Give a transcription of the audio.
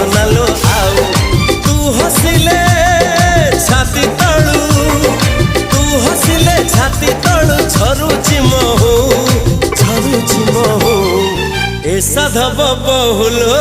सोनालो आउ तू हसिले छाती तळू तू हसिले छाती तळू झरुची महू ए साधव बहुलो